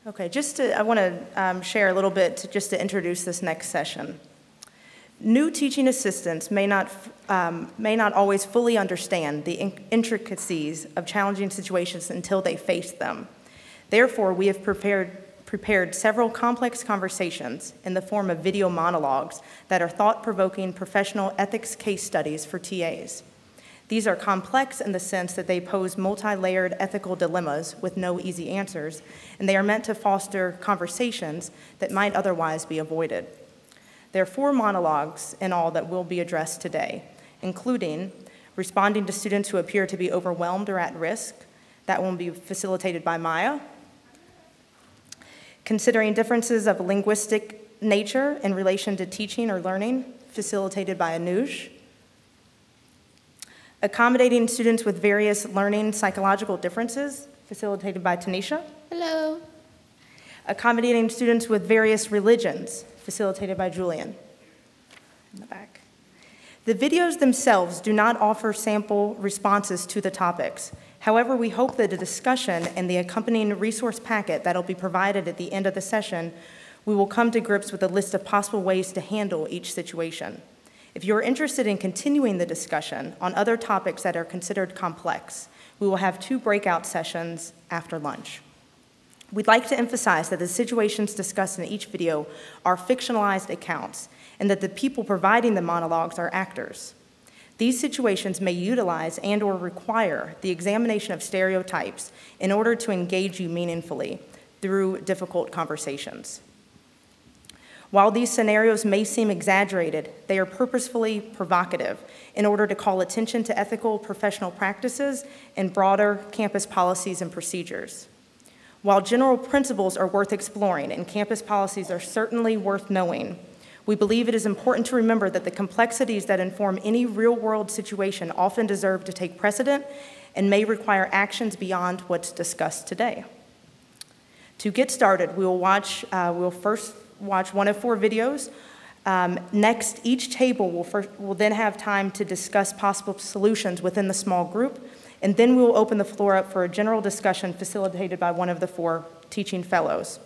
Okay, I want to share a little bit just to introduce this next session. New teaching assistants may not always fully understand the intricacies of challenging situations until they face them. Therefore, we have prepared several complex conversations in the form of video monologues that are thought-provoking professional ethics case studies for TAs. These are complex in the sense that they pose multi-layered ethical dilemmas with no easy answers, and they are meant to foster conversations that might otherwise be avoided. There are 4 monologues in all that will be addressed today, including responding to students who appear to be overwhelmed or at risk. That will be facilitated by Maya. Considering differences of linguistic nature in relation to teaching or learning, facilitated by Anuj. Accommodating students with various learning psychological differences, facilitated by Tanisha. Hello. Accommodating students with various religions, facilitated by Julian. In the back. The videos themselves do not offer sample responses to the topics. However, we hope that the discussion and the accompanying resource packet that will be provided at the end of the session, we will come to grips with a list of possible ways to handle each situation. If you're interested in continuing the discussion on other topics that are considered complex, we will have 2 breakout sessions after lunch. We'd like to emphasize that the situations discussed in each video are fictionalized accounts and that the people providing the monologues are actors. These situations may utilize and/or require the examination of stereotypes in order to engage you meaningfully through difficult conversations. While these scenarios may seem exaggerated, they are purposefully provocative in order to call attention to ethical professional practices and broader campus policies and procedures. While general principles are worth exploring and campus policies are certainly worth knowing, we believe it is important to remember that the complexities that inform any real-world situation often deserve to take precedent and may require actions beyond what's discussed today. To get started, we'll first watch one of 4 videos. Next, each table will then have time to discuss possible solutions within the small group, and then we will open the floor up for a general discussion facilitated by one of the 4 teaching fellows.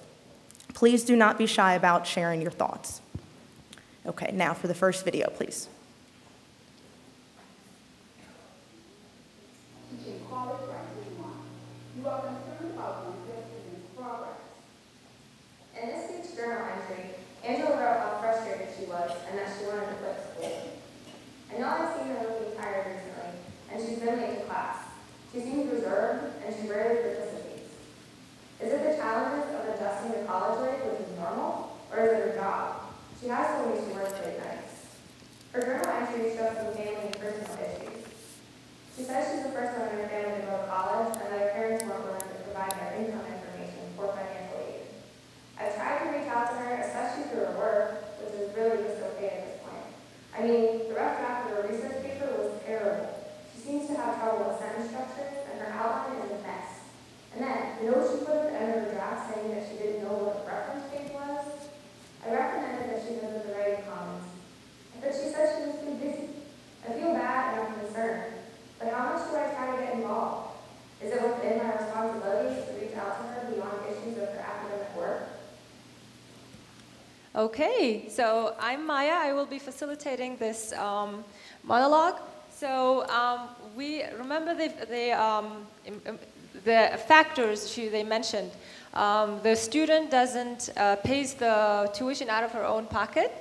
Please do not be shy about sharing your thoughts. Okay, now for the first video, please. Teaching quality practice one. You are concerned about the student's progress. In this week's journal entry, Angela wrote how frustrated she was and that she wanted to quit school. I know I've seen her looking tired recently, and she's been late to class. She seems reserved, and she rarely participates. Is it the challenges of adjusting to college life, which is normal, or is it her job? She has told me she works late nights. Her journal entries show some family and personal issues. She says she's the first one in her family to go to college, and that her parents weren't willing to provide their income information for financial aid. I've tried to reach out to her, especially through her work, which is really just okay at this point. I mean, the rough draft of her research paper was terrible. She seems to have trouble with sentence structures, and her outline is a mess. And then, the note she put at the end of her draft saying that she didn't know what a reference page was, I recommended that she visit the writing commons. But she said she was too busy. I feel bad and I'm concerned. But how much do I try to get involved? Is it within my responsibilities to reach out to her beyond issues of her academic work? Okay, so I'm Maya. I will be facilitating this monologue. So we remember the factors they mentioned. The student doesn't pays the tuition out of her own pocket,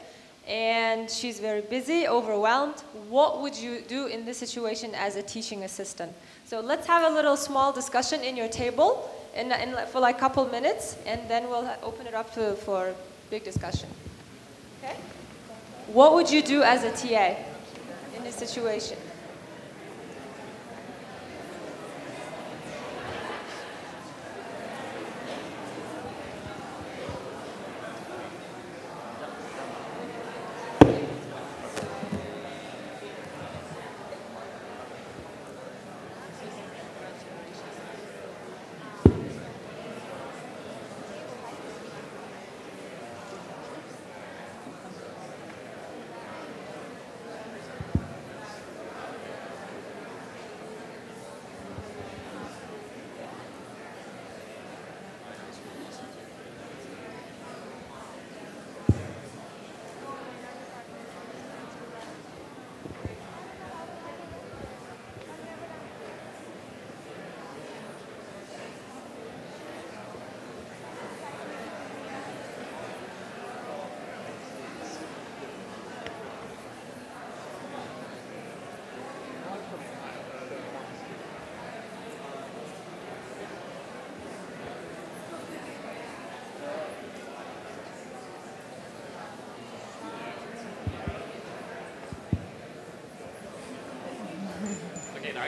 and she's very busy, overwhelmed. What would you do in this situation as a teaching assistant? So let's have a little small discussion in your table for like a couple minutes, and then we'll open it up for big discussion. Okay? What would you do as a TA in this situation?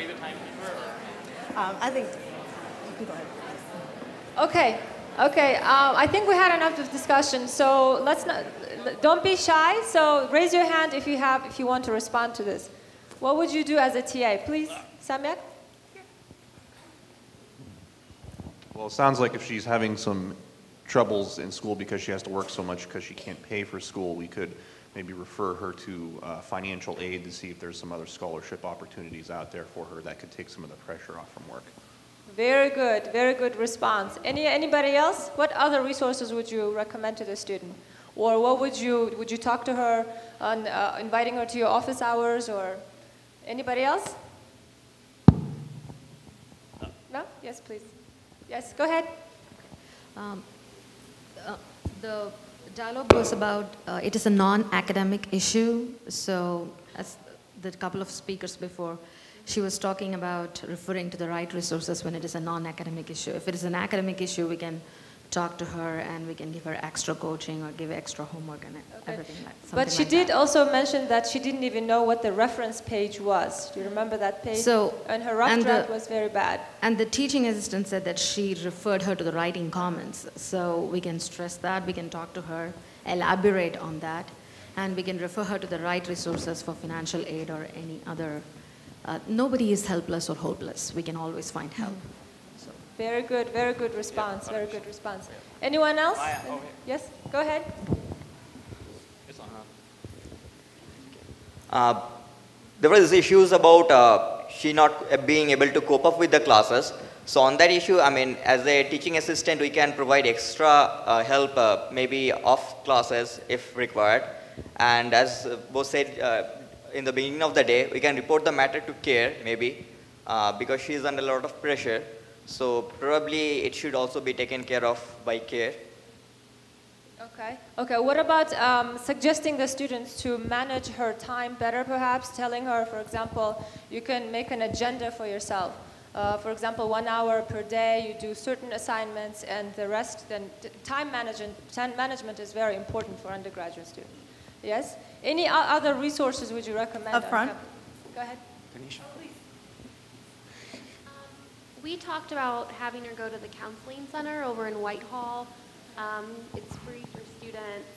you the timekeeper? I think you can go ahead. Okay, okay. I think we had enough of discussion, so let's not. Don't be shy. So raise your hand if you want to respond to this. What would you do as a TA, please, Samyak? Well, it sounds like if she's having some troubles in school because she has to work so much because she can't pay for school, we could maybe refer her to financial aid to see if there's some other scholarship opportunities out there for her that could take some of the pressure off from work. Very good response. Anybody else? What other resources would you recommend to the student? Or what would you talk to her on inviting her to your office hours, or anybody else? No? Yes, please. Yes, go ahead. The dialogue was about it is a non-academic issue. So as the couple of speakers before, she was talking about referring to the right resources when it is a non-academic issue. If it is an academic issue, we can talk to her and we can give her extra coaching or give extra homework and everything like that. But she did also mention that she didn't even know what the reference page was. Do you remember that page? So, and her rough draft was very bad. And the teaching assistant said that she referred her to the writing commons. So we can stress that, we can talk to her, elaborate on that, and we can refer her to the right resources for financial aid or any other. Nobody is helpless or hopeless. We can always find help. Very good response, very good response. Anyone else? Yes, go ahead. There was issues about she not being able to cope up with the classes. So on that issue, I mean, as a teaching assistant, we can provide extra help, maybe off classes if required. And as both said, in the beginning of the day, we can report the matter to care, maybe, because she is under a lot of pressure. So probably it should also be taken care of by care. Okay. Okay. What about suggesting the students to manage her time better, perhaps telling her, for example, you can make an agenda for yourself. For example, 1 hour per day, you do certain assignments, and the rest, then time management is very important for undergraduate students. Yes? Any other resources would you recommend? Up front. Go ahead. Tanisha. We talked about having her go to the counseling center over in Whitehall. It's free for students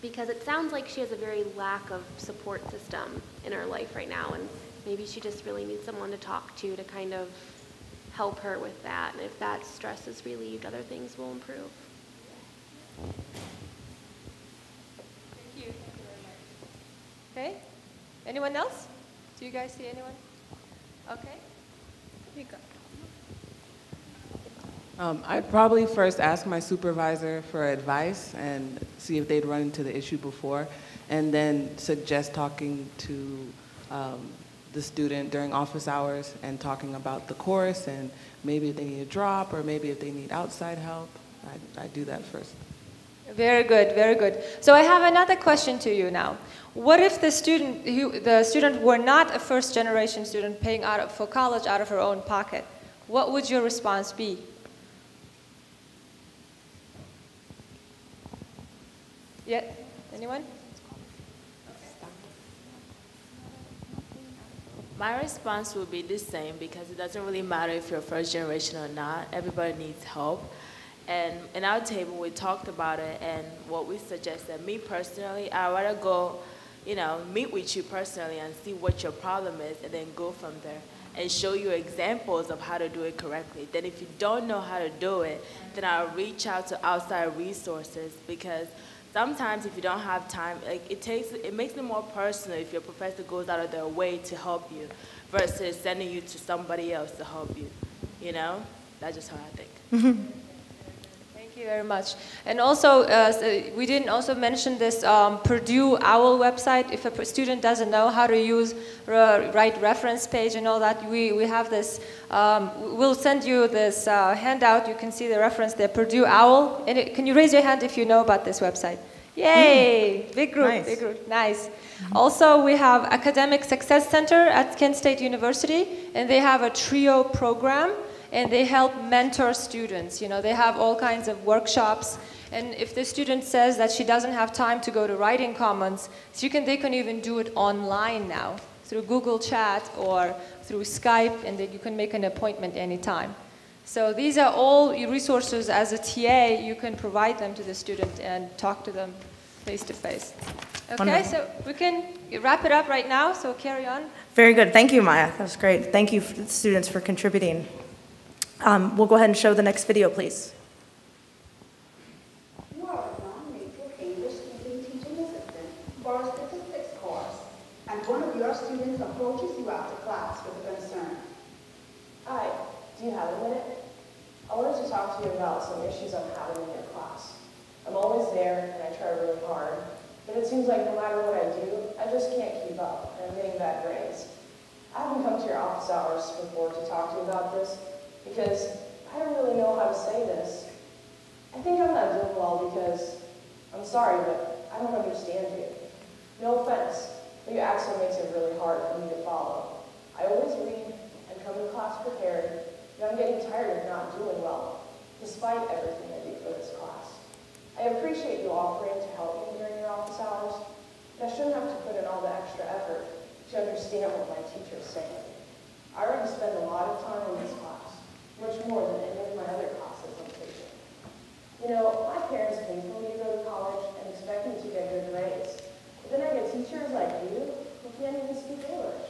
because it sounds like she has a very lack of support system in her life right now, and maybe she just really needs someone to talk to kind of help her with that. And if that stress is relieved, other things will improve. Thank you. Thank you very much. Okay. Anyone else? Do you guys see anyone? Okay. Here you go. I'd probably first ask my supervisor for advice and see if they'd run into the issue before, and then suggest talking to the student during office hours and talking about the course and maybe if they need a drop or maybe if they need outside help. I'd do that first. Very good, very good. So I have another question to you now. What if the student were not a first-generation student paying for college out of her own pocket? What would your response be? Yeah, anyone? My response would be the same because it doesn't really matter if you're first generation or not. Everybody needs help. And in our table, we talked about it, and what we suggested, me personally, I'd rather go, meet with you personally and see what your problem is, and then go from there and show you examples of how to do it correctly. Then if you don't know how to do it, then I'll reach out to outside resources, because sometimes if you don't have time, it makes it more personal if your professor goes out of their way to help you versus sending you to somebody else to help you. That's just how I think. Thank you very much. And also, we didn't also mention this Purdue OWL website. If a student doesn't know how to use right reference page and all that, we have this, we'll send you this handout. You can see the reference there, Purdue OWL. And can you raise your hand if you know about this website? Yay! Big group, Nice. big group, nice. Also, we have Academic Success Center at Kent State University, and they have a TRIO program. And they help mentor students. They have all kinds of workshops. And if the student says that she doesn't have time to go to Writing Commons, they can even do it online now through Google Chat or through Skype, and that you can make an appointment anytime. So these are all resources as a TA, you can provide them to the student and talk to them face to face. Okay, so we can wrap it up right now, so carry on. Very good. Thank you, Maya. That was great. Thank you, students, for contributing. We'll go ahead and show the next video, please. You are a non-native English-speaking teaching assistant for a statistics course, and one of your students approaches you after class with a concern. Hi, do you have a minute? I wanted to talk to you about some issues I'm having in your class. I'm always there, and I try really hard, but it seems like no matter what I do, I just can't keep up, and I'm getting bad grades. I haven't come to your office hours before to talk to you about this, because I don't really know how to say this. I think I'm not doing well because, I'm sorry, but I don't understand you. No offense, but your accent makes it really hard for me to follow. I always read and come to class prepared, and I'm getting tired of not doing well, despite everything I do for this class. I appreciate you offering to help me during your office hours, but I shouldn't have to put in all the extra effort to understand what my teacher's saying. I already spend a lot of time in this class, much more than any of my other classes I'm taking. You know, my parents paid for me to go to college and expect me to get good grades. But then I get teachers like you who can't even speak English.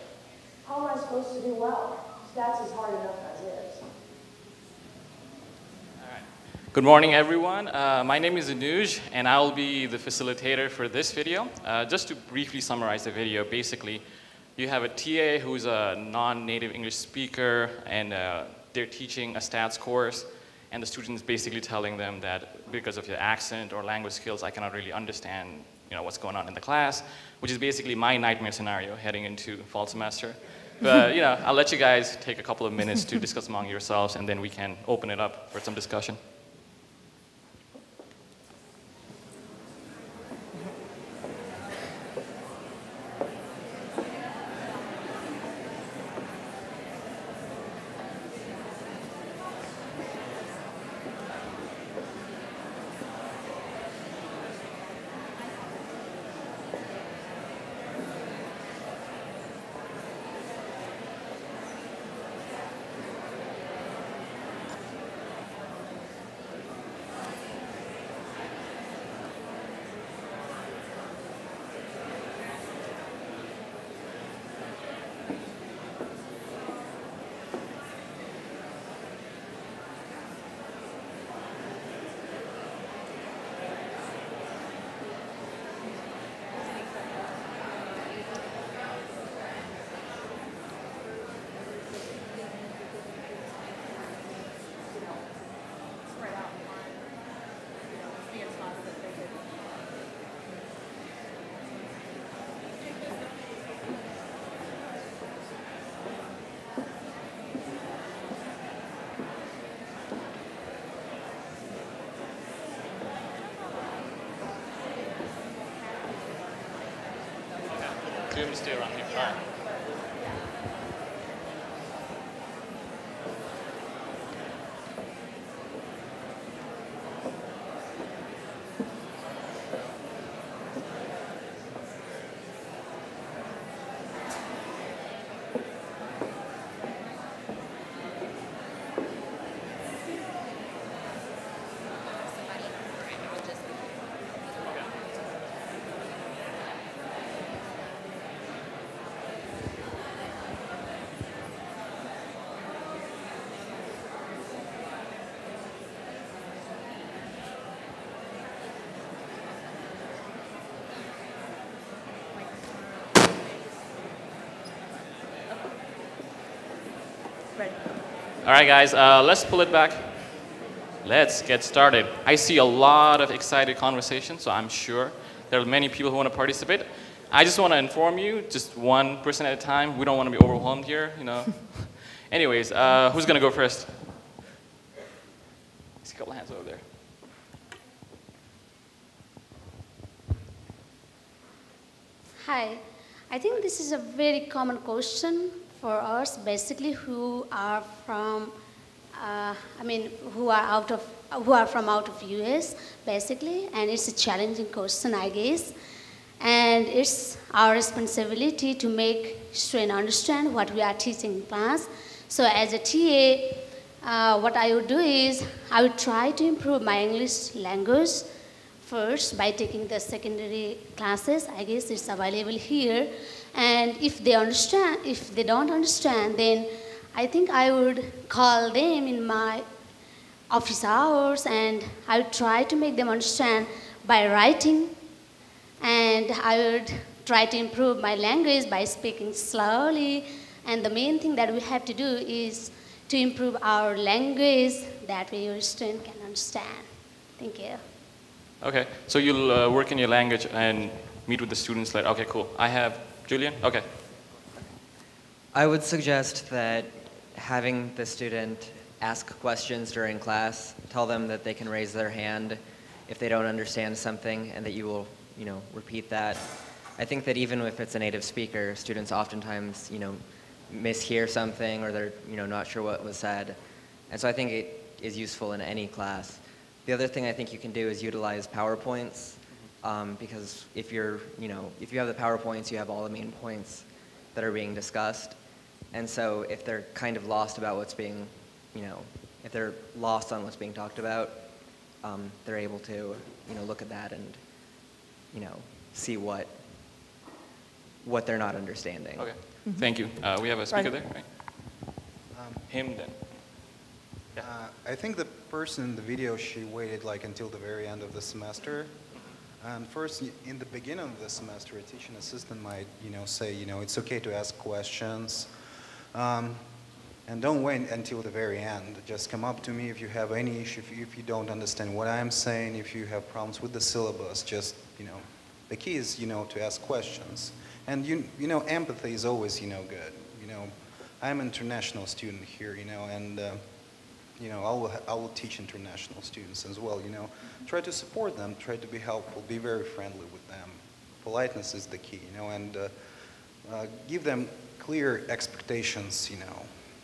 How am I supposed to do well? Stats is hard enough as is. Good morning, everyone. My name is Anuj, and I'll be the facilitator for this video. Just to briefly summarize the video, basically, you have a TA who's a non-native English speaker, and they're teaching a stats course, and the student is basically telling them that because of your accent or language skills, I cannot really understand, what's going on in the class, which is basically my nightmare scenario heading into fall semester. But I'll let you guys take a couple of minutes to discuss among yourselves, and then we can open it up for some discussion. Stay around here. All right. All right, guys, let's pull it back. Let's get started. I see a lot of excited conversation, so I'm sure there are many people who want to participate. I just want to inform you, just one person at a time. We don't want to be overwhelmed here, Anyways, who's going to go first? I see a couple hands over there. Hi. I think this is a very common question for us, basically, who are from, who are from out of US, basically, and it's a challenging question, I guess. And it's our responsibility to make students understand what we are teaching in class. So as a TA, what I would do is I would try to improve my English language first by taking the secondary classes. I guess it's available here. And if they understand, if they don't understand, then I think I would call them in my office hours, and I would try to make them understand by writing, and I would try to improve my language by speaking slowly. And the main thing that we have to do is to improve our language, that way your student can understand. Thank you. Okay, so you'll work in your language and meet with the students later. Okay, cool. I have Julian. Okay. I would suggest that having the student ask questions during class, tell them that they can raise their hand if they don't understand something, and that you will, repeat that. I think that even if it's a native speaker, students oftentimes, mishear something, or they're, not sure what was said. And so I think it is useful in any class. The other thing I think you can do is utilize PowerPoints, because if you have the PowerPoints, you have all the main points that are being discussed. And so if they're kind of lost about what's being, if they're lost on what's being talked about, they're able to, look at that and, see what they're not understanding. Okay, thank you. We have a speaker there, right? Him then. Yeah. I think the person in the video, she waited until the very end of the semester. And first, in the beginning of the semester, a teaching assistant might, say, it's okay to ask questions. And don't wait until the very end. Just come up to me if you have any issue, if you don't understand what I'm saying, if you have problems with the syllabus. Just, the key is, to ask questions. And, empathy is always, good. I'm an international student here, and, I will teach international students as well, Try to support them, try to be helpful, be very friendly with them. Politeness is the key, and give them clear expectations,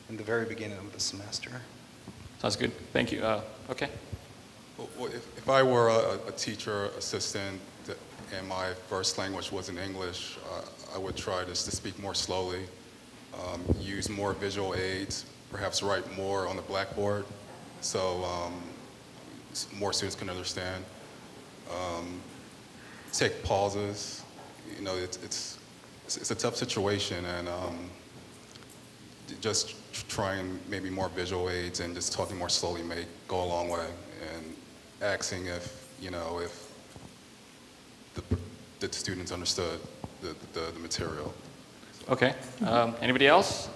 in the very beginning of the semester. Sounds good. Thank you. Okay. Well, if I were a teacher assistant and my first language wasn't English, I would try to speak more slowly, use more visual aids, perhaps write more on the blackboard so more students can understand. Take pauses. It's a tough situation, and just trying maybe more visual aids and just talking more slowly may go a long way. And asking if the students understood the material. Okay. Anybody else?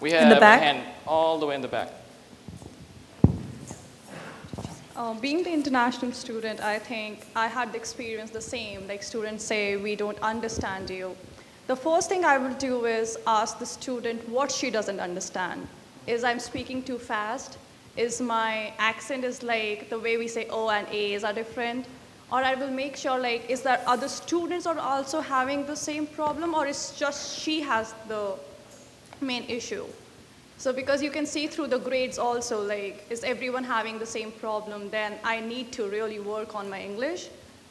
We have in the back. A hand all the way in the back. Being the international student, I think I had the experience the same. Like students say, we don't understand you. The first thing I will do is ask the student what she doesn't understand. Is I'm speaking too fast? Is my accent is like the way we say O and A's are different? Or I will make sure is that other students are also having the same problem, or is just she has the main issue? So because you can see through the grades also, is everyone having the same problem, then I need to really work on my English.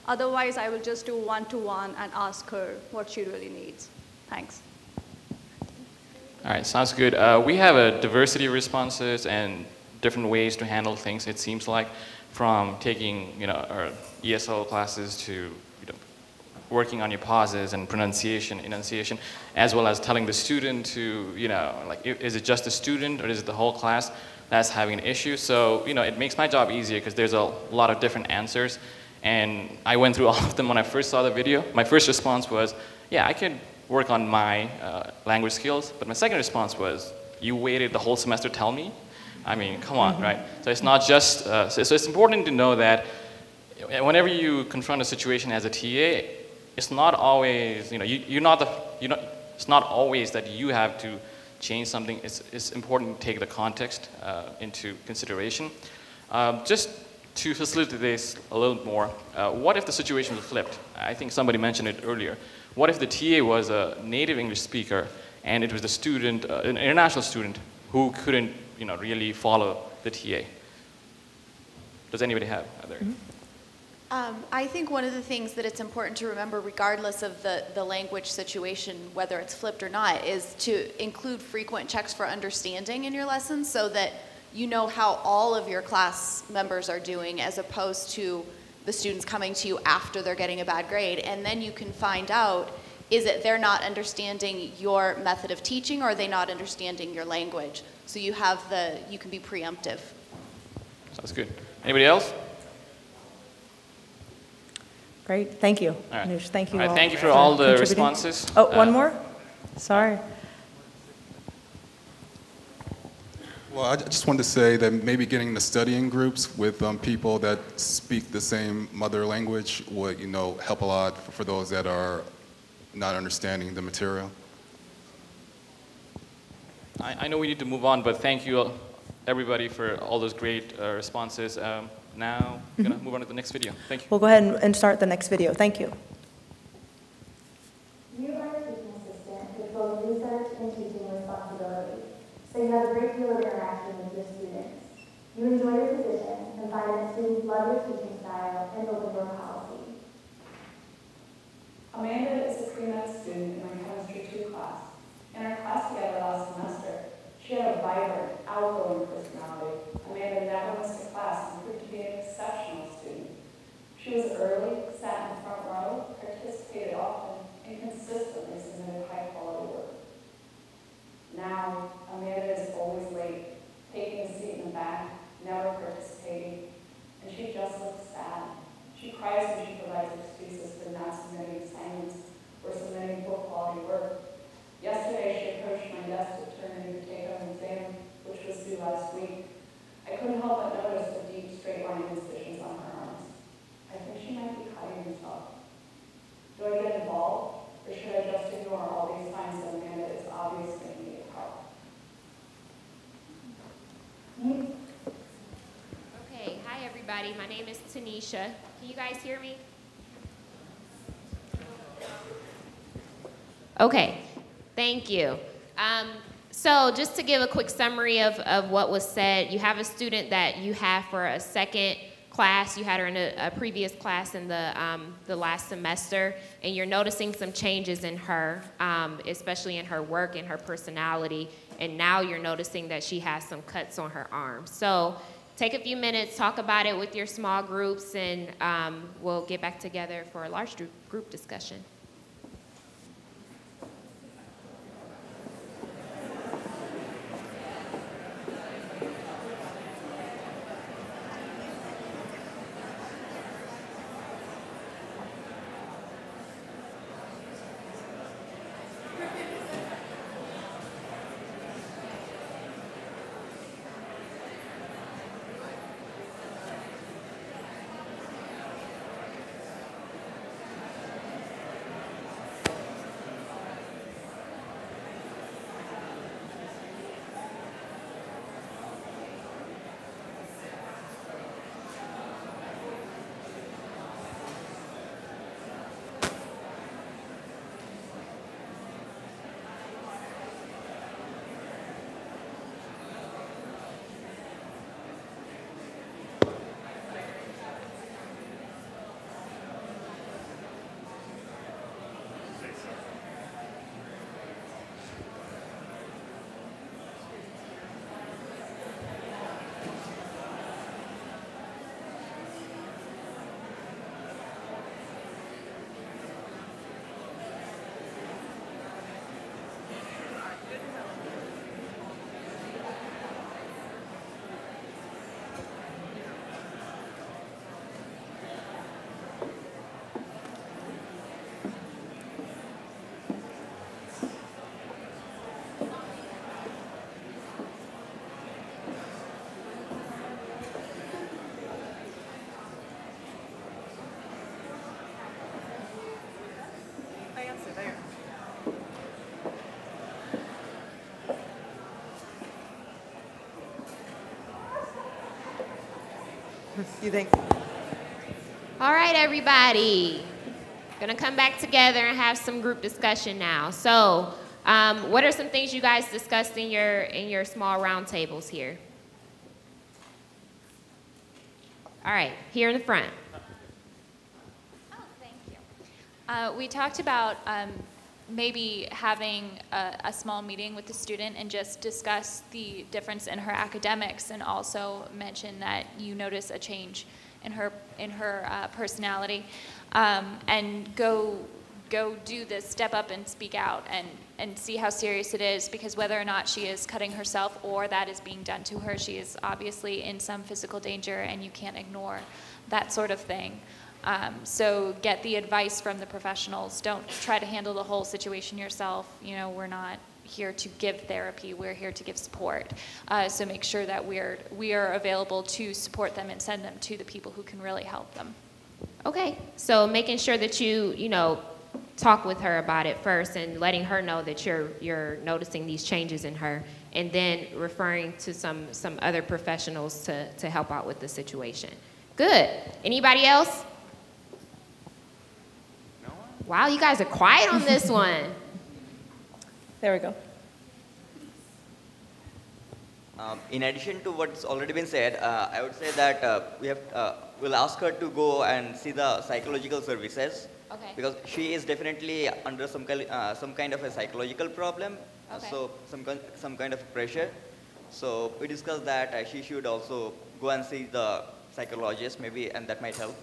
Otherwise, I will just do one-to-one and ask her what she really needs. Thanks. All right, sounds good. We have a diversity of responses and different ways to handle things, it seems like, from taking our ESO classes to working on your pauses and enunciation, as well as telling the student to, is it just the student or is it the whole class that's having an issue? So, it makes my job easier because there's a lot of different answers. And I went through all of them when I first saw the video. My first response was, yeah, I could work on my language skills. But my second response was, you waited the whole semester to tell me? I mean, come on, right? So it's not just, so it's important to know that whenever you confront a situation as a TA, it's not always, it's not always that you have to change something. It's important to take the context into consideration. Just to facilitate this a little more, what if the situation was flipped? I think somebody mentioned it earlier. What if the TA was a native English speaker and it was the student, an international student, who couldn't really follow the TA? Does anybody have? I think one of the things that it's important to remember, regardless of the language situation, whether it's flipped or not, is to include frequent checks for understanding in your lessons so that you know how all of your class members are doing, as opposed to the students coming to you after they're getting a bad grade. And then you can find out, is it they're not understanding your method of teaching, or are they not understanding your language? So you can be preemptive. Sounds good. Anybody else? Great, thank you. All right. Anush, thank you All right, all thank you for all the contributing. responses. Oh, one more? Sorry. Well, I just wanted to say that maybe getting the studying groups with people that speak the same mother language would, help a lot for those that are not understanding the material. I know we need to move on, but thank you everybody for all those great responses. Now we're going to move on to the next video. Thank you. We'll go ahead and start the next video. Thank you. You are a teaching assistant with both research and teaching responsibility, so you have a great deal of interaction with your students. You enjoy your position and find that students love your teaching style and open door policy. Amanda is a pre-med student in my Chemistry 2 class. In our class together last semester, she had a vibrant, outgoing personality. Amanda never missed a class and proved to be an exceptional student. She was early, sat in the front row, participated often, and consistently submitted high-quality work. Now, Amanda is always late, taking a seat in the back, never participating, and she just looks sad. She cries when she provides excuses for not submitting assignments or submitting poor quality work. Yesterday, she approached my desk to turn in her take-home exam, which was due last week. I couldn't help but notice the deep, straight-line incisions on her arms. I think she might be cutting herself. Do I get involved, or should I just ignore all these signs that Amanda is obviously in need of help? Okay, hi everybody. My name is Tanisha. Can you guys hear me? Okay, thank you. So just to give a quick summary of what was said, you have a student that you have for a second class. You had her in a previous class in the last semester, and you're noticing some changes in her, especially in her work and her personality, and now you're noticing that she has some cuts on her arm. So take a few minutes, talk about it with your small groups, and we'll get back together for a large group discussion. You think? All right, everybody. Gonna come back together and have some group discussion now. So, what are some things you guys discussed in your small round tables here? All right, here in the front. We talked about maybe having a small meeting with the student and just discuss the difference in her academics, and also mention that you notice a change in her personality, and go do this, step up and speak out, and see how serious it is, because whether or not she is cutting herself or that is being done to her, she is obviously in some physical danger, and you can't ignore that sort of thing. So get the advice from the professionals. Don't try to handle the whole situation yourself. You know, we're not here to give therapy, we're here to give support. So make sure that we are available to support them and send them to the people who can really help them. Okay, so making sure that you know, talk with her about it first, and letting her know that you're noticing these changes in her, and then referring to some other professionals to help out with the situation. Good. Anybody else? No one? Wow, you guys are quiet on this one. There we go. In addition to what's already been said, I would say that we'll ask her to go and see the psychological services. Okay. Because she is definitely under some kind of a psychological problem, Okay. so some kind of pressure. So we discussed that she should also go and see the psychologist maybe, and that might help.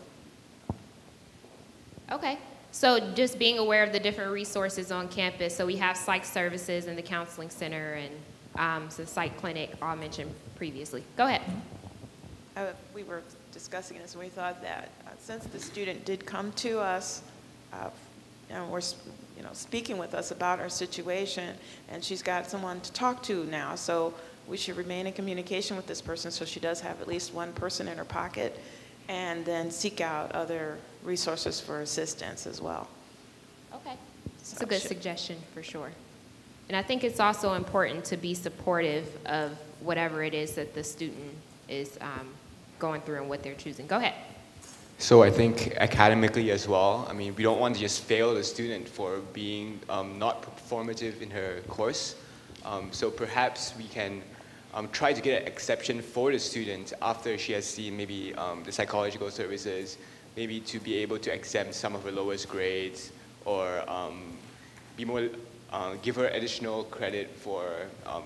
Okay. So just being aware of the different resources on campus. So we have psych services and the counseling center, and the psych clinic all mentioned previously. Go ahead. We were discussing this, and we thought that since the student did come to us and was speaking with us about her situation, and she's got someone to talk to now, so we should remain in communication with this person so she does have at least one person in her pocket, and then seek out other resources for assistance as well. Okay. It's a good suggestion for sure. And I think it's also important to be supportive of whatever it is that the student is going through and what they're choosing. Go ahead. So I think academically as well, I mean, we don't want to just fail the student for being not performative in her course. So perhaps we can try to get an exception for the student after she has seen maybe the psychological services, maybe to be able to exempt some of her lowest grades, or be more, give her additional credit for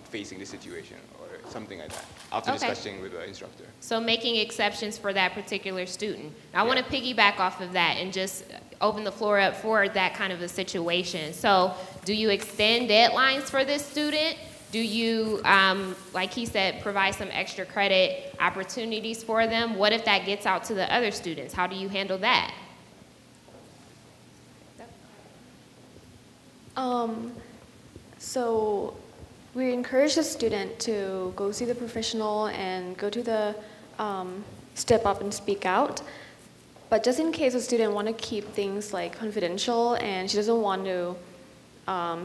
facing the situation, or something like that, after discussing with the instructor. So making exceptions for that particular student. Now, I want to piggyback off of that and just open the floor up for that kind of a situation. So do you extend deadlines for this student? Do you, like he said, provide some extra credit opportunities for them? What if that gets out to the other students? How do you handle that? So we encourage the student to go see the professional and go to the step up and speak out. But just in case the student want to keep things like confidential and she doesn't want to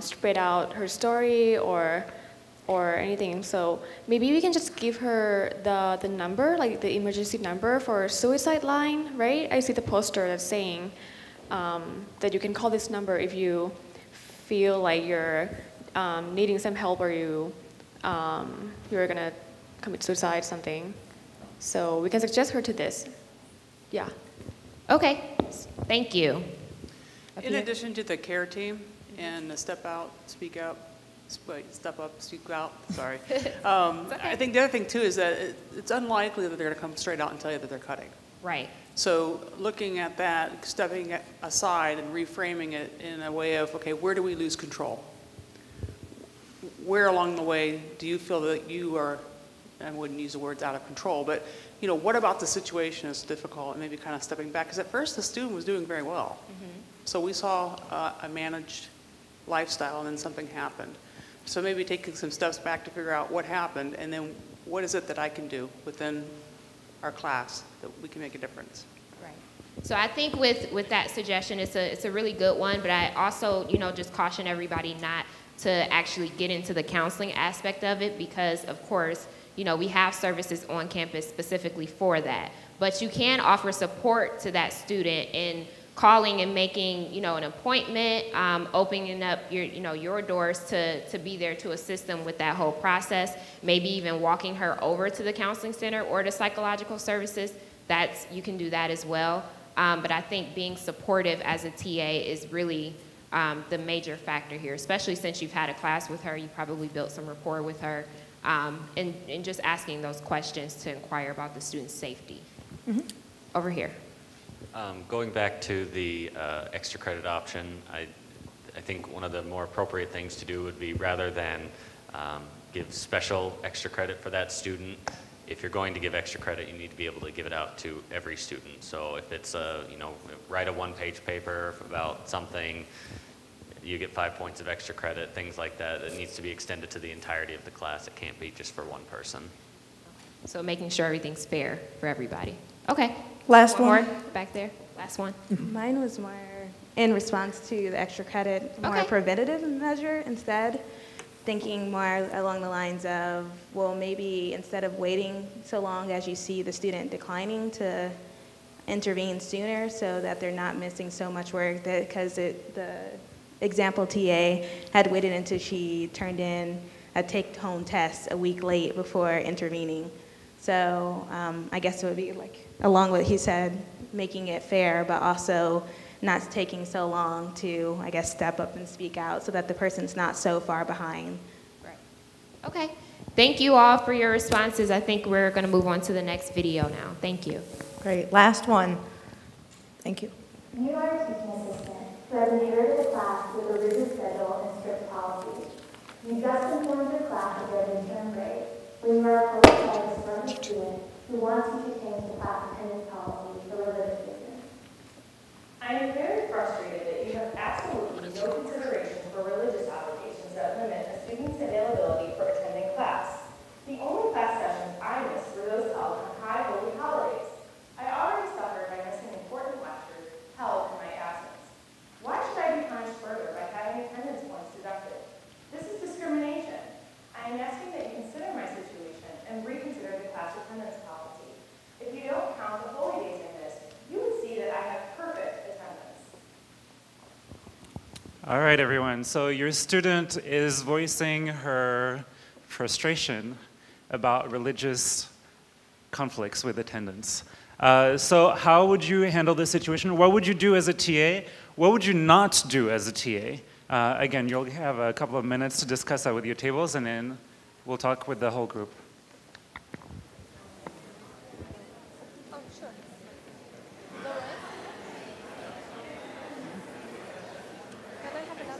spread out her story or anything, so maybe we can just give her the number, like the emergency number for suicide line, right? I see the poster that's saying that you can call this number if you feel like you're needing some help, or you're gonna commit suicide, something. So we can suggest her to this. Yeah. Okay, thank you. In addition to the care team and the step up, speak out, sorry. I think the other thing too is that it's unlikely that they're gonna come straight out and tell you that they're cutting. Right. So looking at that, stepping aside and reframing it in a way of, okay, where do we lose control? Where along the way do you feel that you are, I wouldn't use the words out of control, but what about the situation is difficult, and maybe kind of stepping back? Because at first the student was doing very well. Mm-hmm. So we saw a managed lifestyle, and then something happened. So maybe taking some steps back to figure out what happened, and then what is it that I can do within our class that we can make a difference. Right. So I think with that suggestion, it's a really good one, but I also, just caution everybody not to actually get into the counseling aspect of it, because of course, we have services on campus specifically for that. But you can offer support to that student in calling and making, an appointment, opening up your doors to be there to assist them with that whole process, maybe even walking her over to the counseling center or the psychological services. You can do that as well. But I think being supportive as a TA is really the major factor here, especially since you've had a class with her, you probably built some rapport with her, and just asking those questions to inquire about the student's safety. Mm-hmm. Over here. Going back to the extra credit option, I think one of the more appropriate things to do would be, rather than give special extra credit for that student, if you're going to give extra credit, you need to be able to give it out to every student. So if it's write a one-page paper about something, you get 5 points of extra credit, things like that. It needs to be extended to the entirety of the class. It can't be just for one person. So making sure everything's fair for everybody. Okay. Last one. More back there. Last one. Mine was more in response to the extra credit, more a preventative measure instead. Thinking more along the lines of, well, maybe instead of waiting so long as you see the student declining, to intervene sooner so that they're not missing so much work, because the example TA had waited until she turned in a take-home test a week late before intervening. So I guess it would be like, along with what he said, making it fair, but also not taking so long to, I guess, step up and speak out so that the person's not so far behind. Right. Okay. Thank you all for your responses. I think we're going to move on to the next video now. Thank you. Great. Last one. Thank you. You are a teaching assistant who has inherited a class with a rigid schedule and strict policies. You just informed your class of their midterm grade when you are approached by a disgruntled student who wants you to change the class attendance policy for religious reasons. I am very frustrated that you have absolutely no consideration for religious obligations that limit a student's availability for attending class. The only class sessions I missed were those held on high holy holidays. I already suffered by missing important lectures held in my absence. Why should I be punished further by having attendance points deducted? This is discrimination. I am asking that you consider my situation and reconsider the class attendance policy. If you don't count the holy days in this, you would see that I have perfect attendance. All right, everyone. So your student is voicing her frustration about religious conflicts with attendance. So how would you handle this situation? What would you do as a TA? What would you not do as a TA? Again, you'll have a couple of minutes to discuss that with your tables, and then we'll talk with the whole group.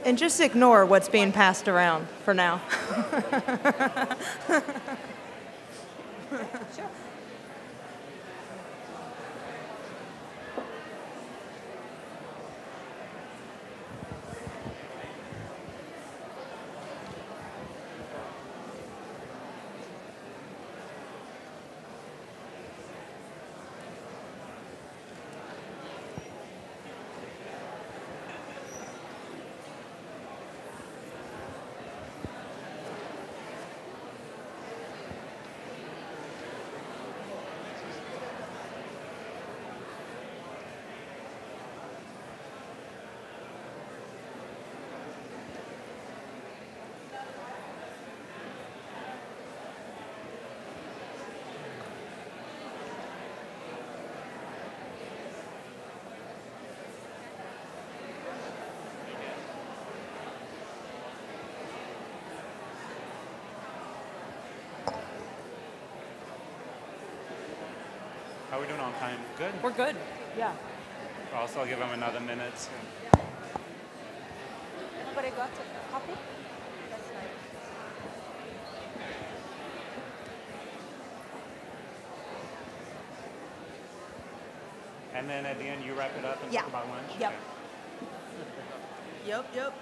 And just ignore what's being passed around for now. Sure. How are we doing on time? Good? We're good, yeah. Also, I'll give them another minute. Anybody got a copy? That's nice. And then at the end, you wrap it up and talk about lunch? Yep. Okay. Yep.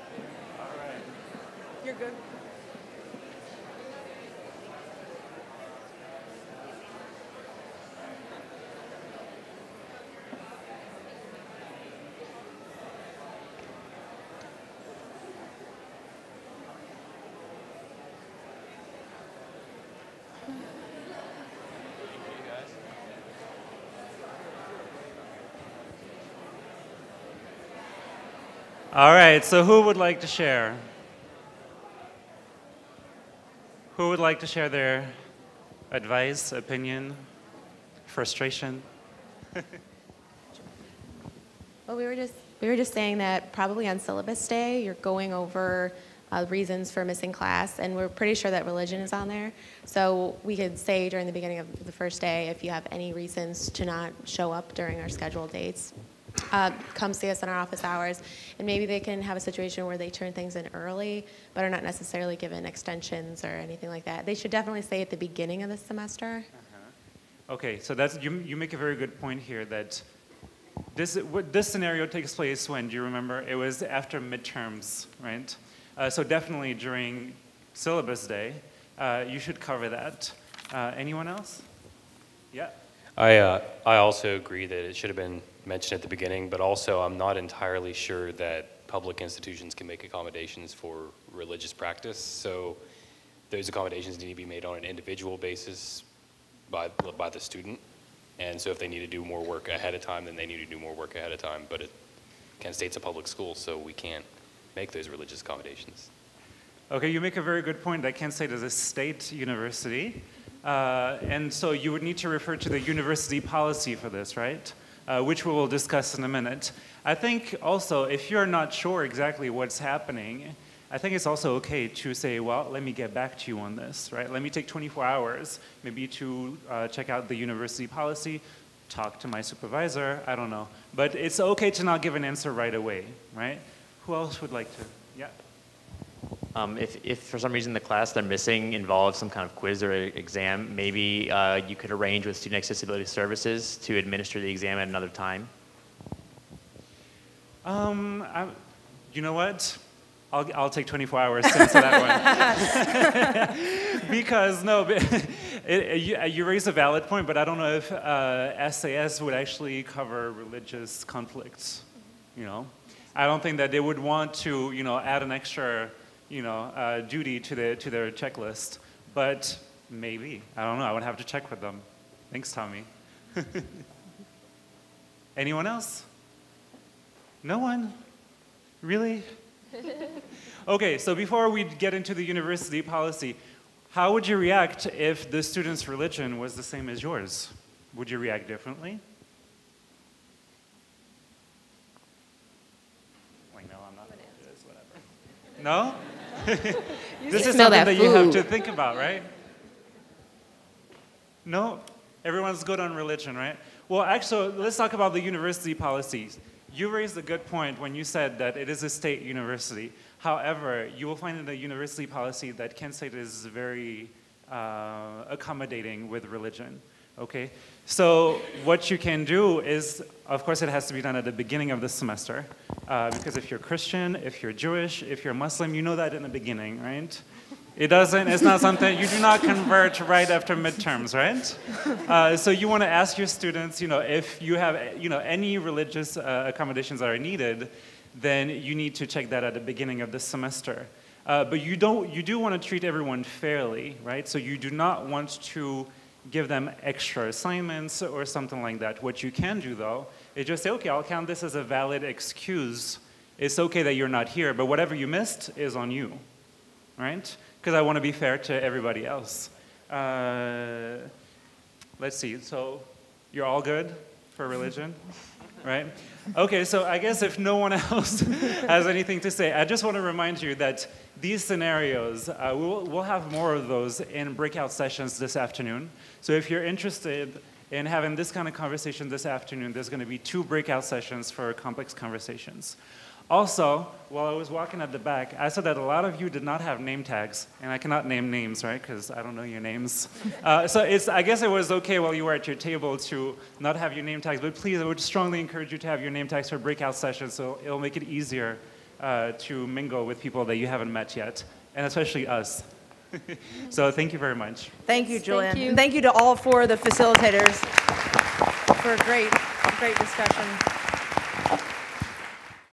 All right. You're good. All right, so who would like to share? Who would like to share their advice, opinion, frustration? Well, we were just saying that probably on syllabus day, you're going over reasons for missing class, and we're pretty sure that religion is on there. So we could say during the beginning of the first day, if you have any reasons to not show up during our scheduled dates, come see us in our office hours, and maybe they can have a situation where they turn things in early, but are not necessarily given extensions or anything like that. They should definitely say at the beginning of the semester. Okay, so you make a very good point here that this scenario takes place when, do you remember? It was after midterms, right? So definitely during syllabus day, you should cover that. Anyone else? Yeah. I also agree that it should have been mentioned at the beginning, but also I'm not entirely sure that public institutions can make accommodations for religious practice. So those accommodations need to be made on an individual basis by the student. And so if they need to do more work ahead of time, then they need to do more work ahead of time. But Kent State's a public school, so we can't make those religious accommodations. Okay, you make a very good point that Kent State is a state university. And so you would need to refer to the university policy for this, right? Which we will discuss in a minute. I think also, if you're not sure exactly what's happening, I think it's also okay to say, well, let me get back to you on this, right? Let me take 24 hours, maybe to check out the university policy, talk to my supervisor, I don't know. But it's okay to not give an answer right away, right? Who else would like to? Yeah. If for some reason the class they're missing involves some kind of quiz or exam, maybe you could arrange with Student Accessibility Services to administer the exam at another time. You know what? I'll take 24 hours to answer that one. Because, no, you raise a valid point, but I don't know if SAS would actually cover religious conflicts, you know? I don't think that they would want to, you know, add an extra, you know, duty to their checklist, but maybe. I don't know. I would have to check with them. Thanks, Tommy. Anyone else? No one? Really? Okay, so before we get into the university policy, how would you react if the student's religion was the same as yours? Would you react differently? Like, no, I'm not going to do this, whatever. No? This is something that you have to think about, right? No? Everyone's good on religion, right? Well, actually, let's talk about the university policies. You raised a good point when you said that it is a state university. However, you will find in the university policy that Kent State is very accommodating with religion, okay? So what you can do is, of course, it has to be done at the beginning of the semester, because if you're Christian, if you're Jewish, if you're Muslim, you know that in the beginning, right? It's not something, you do not convert right after midterms, right? So you want to ask your students, you know, if you have, you know, any religious accommodations that are needed, then you need to check that at the beginning of the semester. But you do want to treat everyone fairly, right? So you do not want to give them extra assignments or something like that. What you can do, though, is just say, okay, I'll count this as a valid excuse. It's okay that you're not here, but whatever you missed is on you, right? Because I want to be fair to everybody else. Let's see, so you're all good for religion, right? Okay, so I guess if no one else has anything to say, I just want to remind you that these scenarios, we'll have more of those in breakout sessions this afternoon. So if you're interested in having this kind of conversation this afternoon, there's going to be 2 breakout sessions for complex conversations. Also, while I was walking at the back, I saw that a lot of you did not have name tags, and I cannot name names, right, because I don't know your names. So I guess it was okay while you were at your table to not have your name tags, but please, I would strongly encourage you to have your name tags for breakout sessions, so it'll make it easier to mingle with people that you haven't met yet, and especially us. So thank you very much. Thank you, Julian. Thank you. And thank you to all 4 of the facilitators for a great discussion.